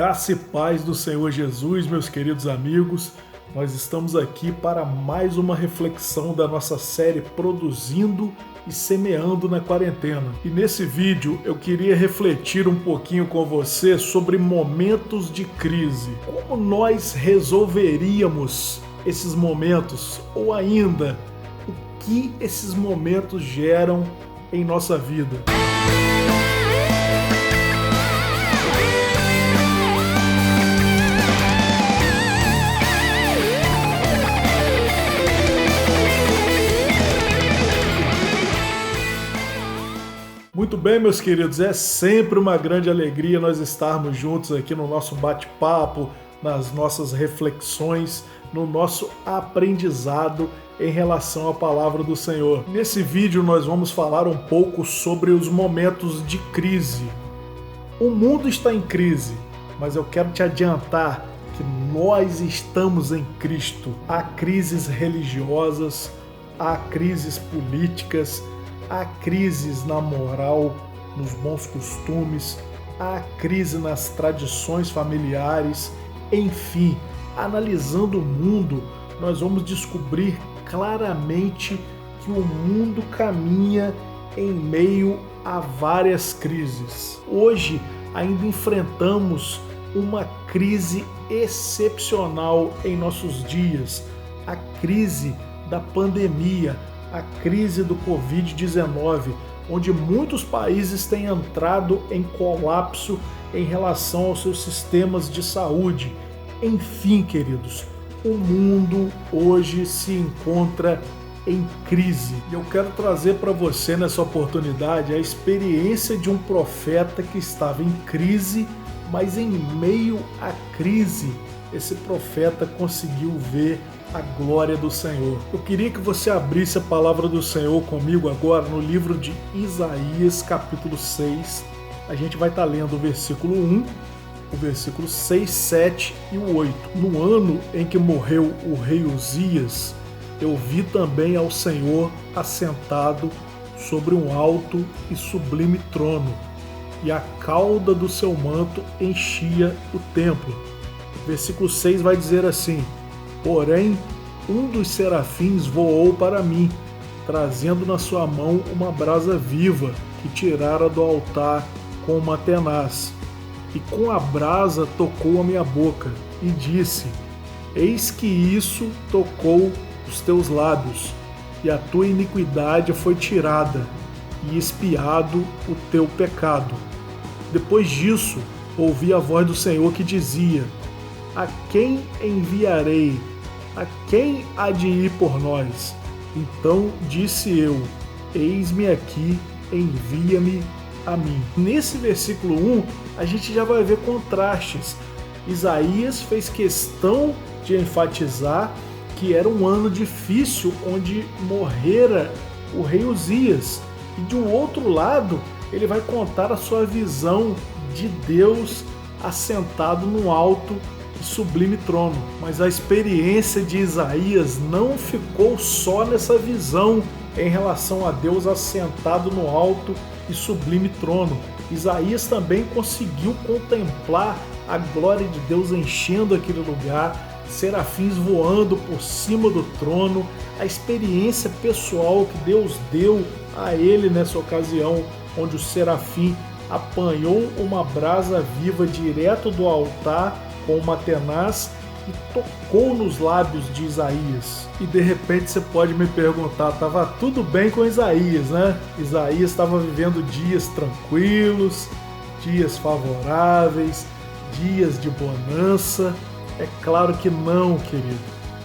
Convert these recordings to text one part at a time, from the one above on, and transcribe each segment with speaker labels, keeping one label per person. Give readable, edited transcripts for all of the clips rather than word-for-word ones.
Speaker 1: Graça e paz do Senhor Jesus, meus queridos amigos. Nós estamos aqui para mais uma reflexão da nossa série Produzindo e Semeando na Quarentena. E nesse vídeo eu queria refletir um pouquinho com você sobre momentos de crise. Como nós resolveríamos esses momentos? Ou ainda, o que esses momentos geram em nossa vida? Muito bem, meus queridos, é sempre uma grande alegria nós estarmos juntos aqui no nosso bate-papo, nas nossas reflexões, no nosso aprendizado em relação à palavra do Senhor. Nesse vídeo nós vamos falar um pouco sobre os momentos de crise. O mundo está em crise, mas eu quero te adiantar que nós estamos em Cristo. Há crises religiosas, há crises políticas, há crises na moral, nos bons costumes, há crise nas tradições familiares, enfim, analisando o mundo, nós vamos descobrir claramente que o mundo caminha em meio a várias crises. Hoje ainda enfrentamos uma crise excepcional em nossos dias, a crise da pandemia, a crise do Covid-19, onde muitos países têm entrado em colapso em relação aos seus sistemas de saúde. Enfim, queridos, o mundo hoje se encontra em crise. E eu quero trazer para você nessa oportunidade a experiência de um profeta que estava em crise, mas em meio à crise, esse profeta conseguiu ver a glória do Senhor. Eu queria que você abrisse a palavra do Senhor comigo agora no livro de Isaías, capítulo 6. A gente vai estar lendo o versículo 1, o versículo 6, 7 e o 8. No ano em que morreu o rei Uzias, eu vi também ao Senhor assentado sobre um alto e sublime trono, e a cauda do seu manto enchia o templo. O versículo 6 vai dizer assim: porém, um dos serafins voou para mim, trazendo na sua mão uma brasa viva que tirara do altar com uma tenaz. E com a brasa tocou a minha boca e disse: eis que isso tocou os teus lábios, e a tua iniquidade foi tirada, e expiado o teu pecado. Depois disso, ouvi a voz do Senhor que dizia: a quem enviarei? A quem há de ir por nós? Então disse eu: eis-me aqui, envia-me a mim. Nesse versículo 1, a gente já vai ver contrastes. Isaías fez questão de enfatizar que era um ano difícil, onde morrera o rei Uzias. E de um outro lado, ele vai contar a sua visão de Deus assentado no alto e sublime trono. Mas a experiência de Isaías não ficou só nessa visão em relação a Deus assentado no alto e sublime trono. Isaías também conseguiu contemplar a glória de Deus enchendo aquele lugar, serafins voando por cima do trono, a experiência pessoal que Deus deu a ele nessa ocasião, onde o serafim apanhou uma brasa viva direto do altar com uma tenaz e tocou nos lábios de Isaías. E de repente você pode me perguntar, estava tudo bem com Isaías, né? Isaías estava vivendo dias tranquilos, dias favoráveis, dias de bonança. É claro que não, querido.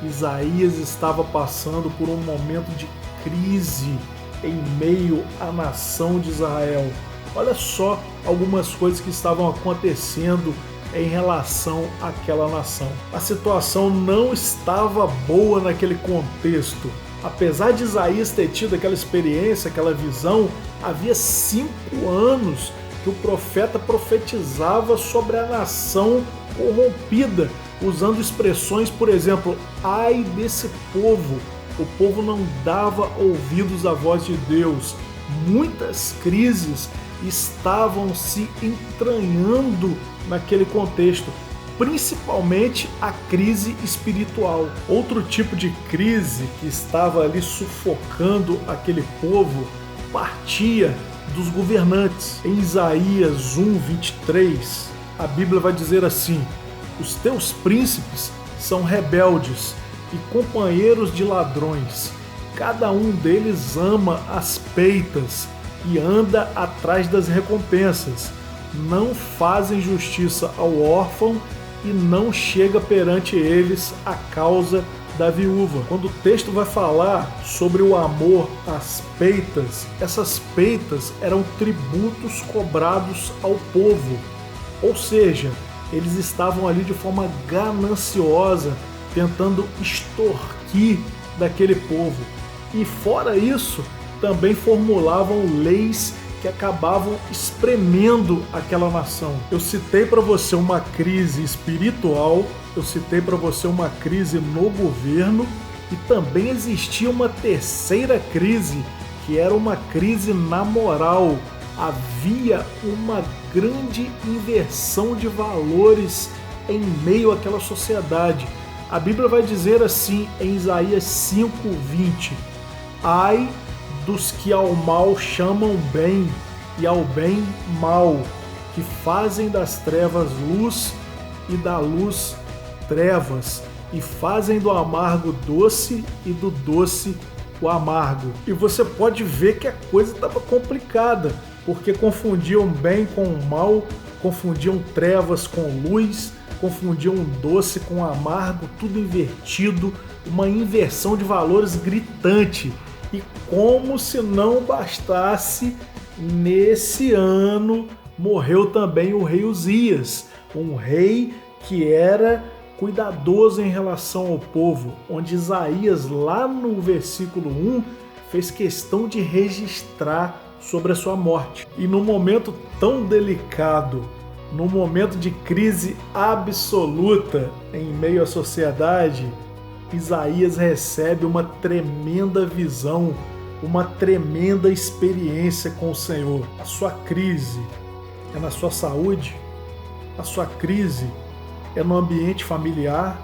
Speaker 1: Isaías estava passando por um momento de crise em meio à nação de Israel. Olha só algumas coisas que estavam acontecendo em relação àquela nação. A situação não estava boa naquele contexto. Apesar de Isaías ter tido aquela experiência, aquela visão, havia 5 anos que o profeta profetizava sobre a nação corrompida, usando expressões, por exemplo, ai desse povo. O povo não dava ouvidos à voz de Deus. Muitas crises estavam se entranhando naquele contexto, principalmente a crise espiritual. Outro tipo de crise que estava ali sufocando aquele povo partia dos governantes. Em Isaías 1:23, a Bíblia vai dizer assim: os teus príncipes são rebeldes e companheiros de ladrões. Cada um deles ama as peitas e anda atrás das recompensas. Não fazem justiça ao órfão e não chega perante eles a causa da viúva. Quando o texto vai falar sobre o amor às peitas, essas peitas eram tributos cobrados ao povo. Ou seja, eles estavam ali de forma gananciosa, tentando extorquir daquele povo. E fora isso, também formulavam leis que acabavam espremendo aquela nação. Eu citei para você uma crise espiritual, eu citei para você uma crise no governo, e também existia uma terceira crise, que era uma crise na moral. Havia uma grande inversão de valores em meio àquela sociedade. A Bíblia vai dizer assim em Isaías 5:20: ai dos que ao mal chamam bem e ao bem mal, que fazem das trevas luz e da luz trevas, e fazem do amargo doce e do doce o amargo. E você pode ver que a coisa estava complicada, porque confundiam bem com o mal, confundiam trevas com luz, confundiam doce com amargo, tudo invertido, uma inversão de valores gritante. E como se não bastasse, nesse ano morreu também o rei Uzias, um rei que era cuidadoso em relação ao povo, onde Isaías, lá no versículo 1, fez questão de registrar sobre a sua morte. E num momento tão delicado, num momento de crise absoluta em meio à sociedade, Isaías recebe uma tremenda visão, uma tremenda experiência com o Senhor. A sua crise é na sua saúde, a sua crise é no ambiente familiar,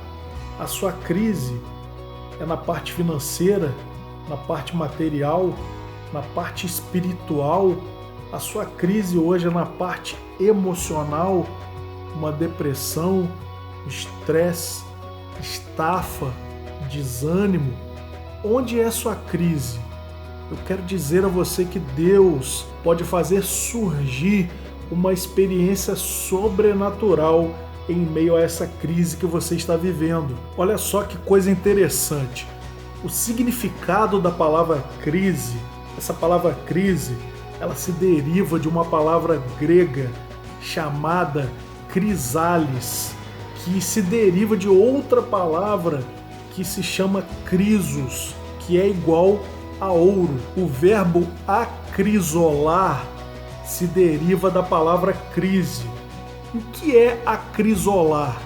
Speaker 1: a sua crise é na parte financeira, na parte material, na parte espiritual, a sua crise hoje é na parte emocional, uma depressão, estresse, estafa, desânimo. Onde é a sua crise? Eu quero dizer a você que Deus pode fazer surgir uma experiência sobrenatural em meio a essa crise que você está vivendo. Olha só que coisa interessante. O significado da palavra crise, essa palavra crise, ela se deriva de uma palavra grega chamada crisales, que se deriva de outra palavra que se chama crisos, que é igual a ouro. O verbo acrisolar se deriva da palavra crise. O que é acrisolar?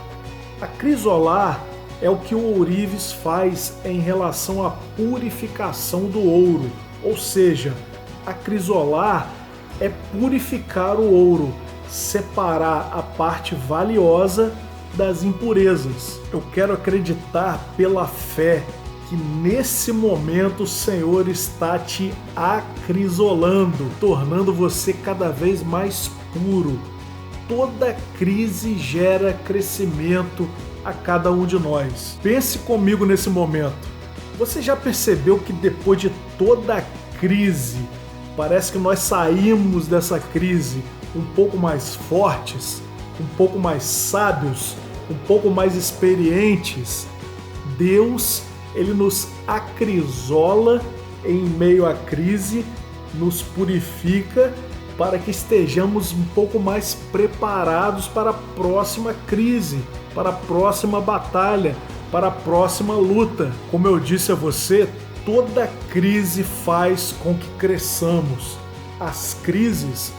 Speaker 1: Acrisolar é o que o ourives faz em relação à purificação do ouro, ou seja, acrisolar é purificar o ouro, separar a parte valiosa das impurezas. Eu quero acreditar pela fé que nesse momento o Senhor está te acrisolando, tornando você cada vez mais puro. Toda crise gera crescimento a cada um de nós. Pense comigo nesse momento. Você já percebeu que depois de toda a crise, parece que nós saímos dessa crise um pouco mais fortes, um pouco mais sábios, um pouco mais experientes? Deus, Ele nos acrisola em meio à crise, nos purifica para que estejamos um pouco mais preparados para a próxima crise, para a próxima batalha, para a próxima luta. Como eu disse a você, toda crise faz com que cresçamos. As crises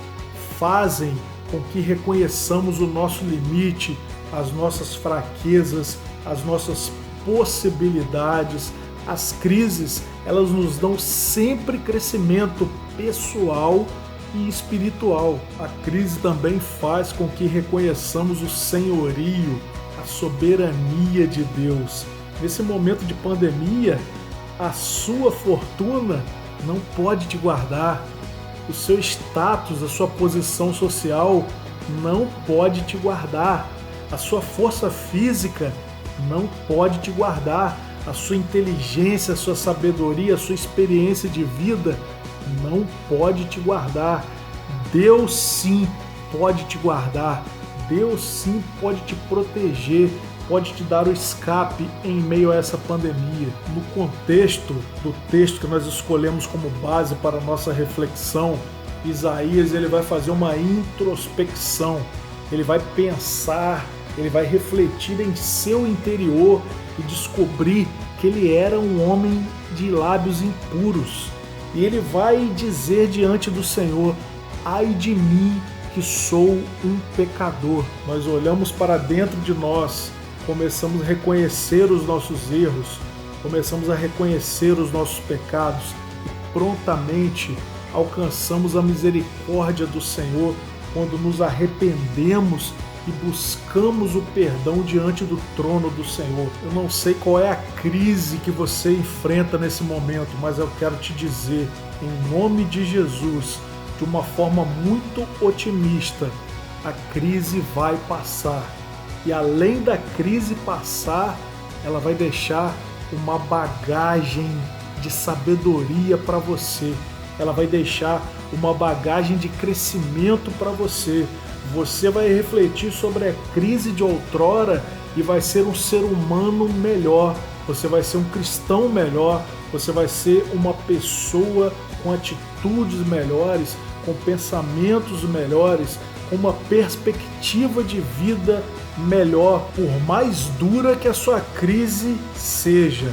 Speaker 1: fazem com que reconheçamos o nosso limite, as nossas fraquezas, as nossas possibilidades. As crises, elas nos dão sempre crescimento pessoal e espiritual. A crise também faz com que reconheçamos o senhorio, a soberania de Deus. Nesse momento de pandemia, a sua fortuna não pode te guardar. O seu status, a sua posição social não pode te guardar. A sua força física não pode te guardar. A sua inteligência, a sua sabedoria, a sua experiência de vida não pode te guardar. Deus sim pode te guardar. Deus sim pode te proteger, pode te dar o escape em meio a essa pandemia. No contexto do texto que nós escolhemos como base para a nossa reflexão, Isaías ele vai fazer uma introspecção, ele vai pensar, ele vai refletir em seu interior e descobrir que ele era um homem de lábios impuros. E ele vai dizer diante do Senhor: ai de mim que sou um pecador. Nós olhamos para dentro de nós, começamos a reconhecer os nossos erros, começamos a reconhecer os nossos pecados e prontamente alcançamos a misericórdia do Senhor quando nos arrependemos e buscamos o perdão diante do trono do Senhor. Eu não sei qual é a crise que você enfrenta nesse momento, mas eu quero te dizer, em nome de Jesus, de uma forma muito otimista, a crise vai passar. E além da crise passar, ela vai deixar uma bagagem de sabedoria para você. Ela vai deixar uma bagagem de crescimento para você. Você vai refletir sobre a crise de outrora e vai ser um ser humano melhor. Você vai ser um cristão melhor. Você vai ser uma pessoa com atitudes melhores, com pensamentos melhores, com uma perspectiva de vida melhor. Por mais dura que a sua crise seja,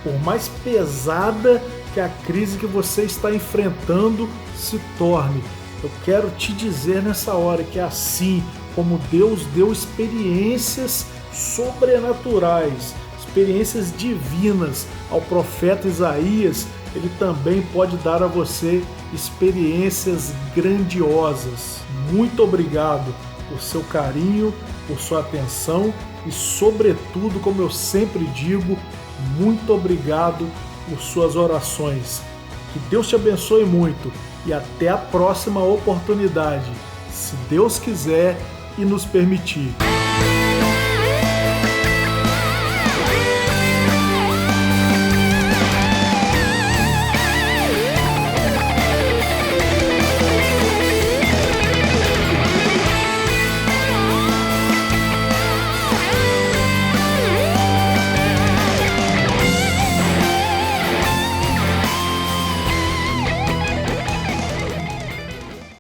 Speaker 1: por mais pesada que a crise que você está enfrentando se torne, eu quero te dizer nessa hora que assim como Deus deu experiências sobrenaturais, experiências divinas ao profeta Isaías, Ele também pode dar a você experiências grandiosas. Muito obrigado por seu carinho, por sua atenção e, sobretudo, como eu sempre digo, muito obrigado por suas orações. Que Deus te abençoe muito e até a próxima oportunidade, se Deus quiser e nos permitir.